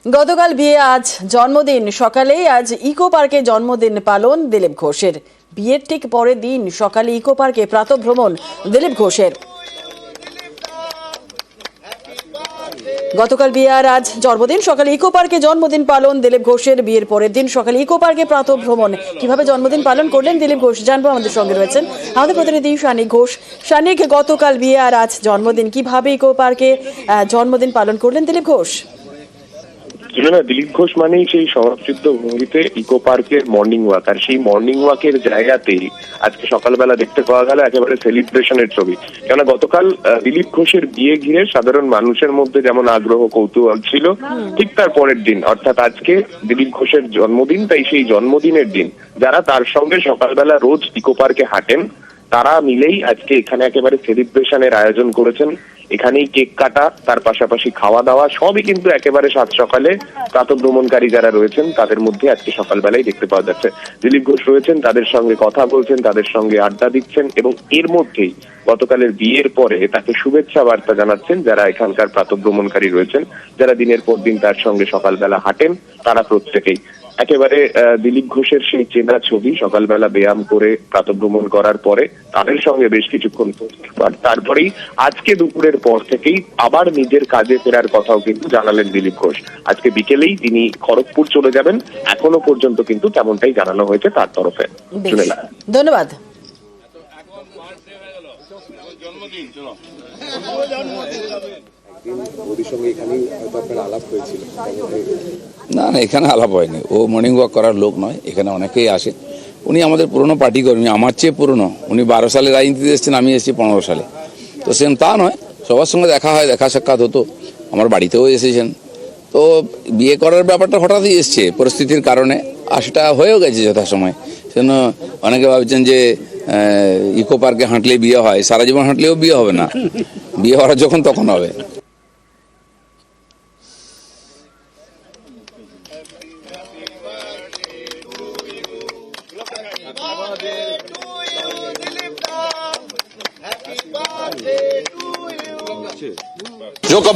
গতকাল বিয়ে, আজ জন্মদিন। সকালেই আজ ইকো পার্কে জন্মদিন পালন দিলীপ ঘোষের। বিয়ের ঠিক পরের দিন সকালে ইকো পার্কে প্রাতঃভ্রমণ দিলীপ ঘোষের। গতকাল বিয়ে আর আজ জন্মদিন, সকালে ইকো পার্কে জন্মদিন পালন দিলীপ ঘোষের। বিয়ের পরের দিন সকালে ইকো পার্কে প্রাতঃভ্রমণ। কিভাবে জন্মদিন পালন করলেন দিলীপ ঘোষ জানবো, আমাদের সঙ্গে রয়েছেন আমাদের প্রতিনিধি শানিক ঘোষ। শানিক, গতকাল বিয়ে আর আজ জন্মদিন, কিভাবে ইকো পার্কে জন্মদিন পালন করলেন দিলীপ ঘোষ? দিলীপ ঘোষ মানেই সেই সংস্কৃত ভঙ্গিতে ইকো পার্কের মর্নিং ওয়াক, আর সেই মর্নিং ওয়াকের জায়গাতেই আজকে সকালবেলা দেখতে পাওয়া গেল একেবারে সেলিব্রেশনের ছবি। কেননা গতকাল দিলীপ ঘোষের বিয়ে ঘিরে সাধারণ মানুষের মধ্যে যেমন আগ্রহ কৌতূহল ছিল, ঠিক তার পরের দিন অর্থাৎ আজকে দিলীপ ঘোষের জন্মদিন। তাই সেই জন্মদিনের দিন যারা তার সঙ্গে সকালবেলা রোজ ইকো পার্কে হাঁটেন তারা মিলেই আজকে এখানে একেবারে সেলিব্রেশনের আয়োজন করেছেন। এখানেই কেক কাটা, তার পাশাপাশি খাওয়া দাওয়া সবই কিন্তু একেবারে সাত সকালে প্রাতঃভ্রমণকারী যারা রয়েছেন তাদের মধ্যে আজকে সকালবেলায় দেখতে পাওয়া যাচ্ছে। দিলীপ ঘোষ রয়েছেন, তাদের সঙ্গে কথা বলছেন, তাদের সঙ্গে আড্ডা দিচ্ছেন এবং এর মধ্যেই গতকালের বিয়ের পরে তাকে শুভেচ্ছা বার্তা জানাচ্ছেন যারা এখানকার প্রাতঃভ্রমণকারী রয়েছেন, যারা দিনের পর দিন তার সঙ্গে সকালবেলা হাঁটেন তারা প্রত্যেকেই একেবারে দিলীপ ঘোষের সেই চেনা ছবি সকালবেলা ব্যায়াম করে প্রাতঃভ্রমণ করার পরে তাদের সঙ্গে বেশ কিছুক্ষণ তারপরেই আজকে দুপুরের পর থেকেই আবার নিজের কাজে ফেরার কথাও কিন্তু জানালেন দিলীপ ঘোষ। আজকে বিকেলেই তিনি খড়গপুর চলে যাবেন, এখনো পর্যন্ত কিন্তু তেমনটাই জানানো হয়েছে তার তরফে। ধন্যবাদ। না না, এখানে আলাপ হয়নি। ও মর্নিং ওয়াক করার লোক নয়, এখানে অনেকেই আসে। উনি আমাদের পুরনো পার্টি কর্মী, আমার চেয়ে পুরনো। উনি 12 সালে রাজনীতিতে এসেছেন, আমি এসেছি 15 সালে। তো সেম তা নয়, সবার সঙ্গে দেখা হয়, দেখা সাক্ষাৎ হতো, আমার বাড়িতেও এসেছেন। তো বিয়ে করার ব্যাপারটা হঠাৎই এসছে পরিস্থিতির কারণে, আর সেটা হয়েও গেছে যথাসময়। সেজন্য অনেকে ভাবছেন যে ইকো পার্কে হাঁটলে বিয়ে হয়, সারা জীবন হাঁটলেও বিয়ে হবে না, বিয়ে হওয়ার যখন তখন হবে। जो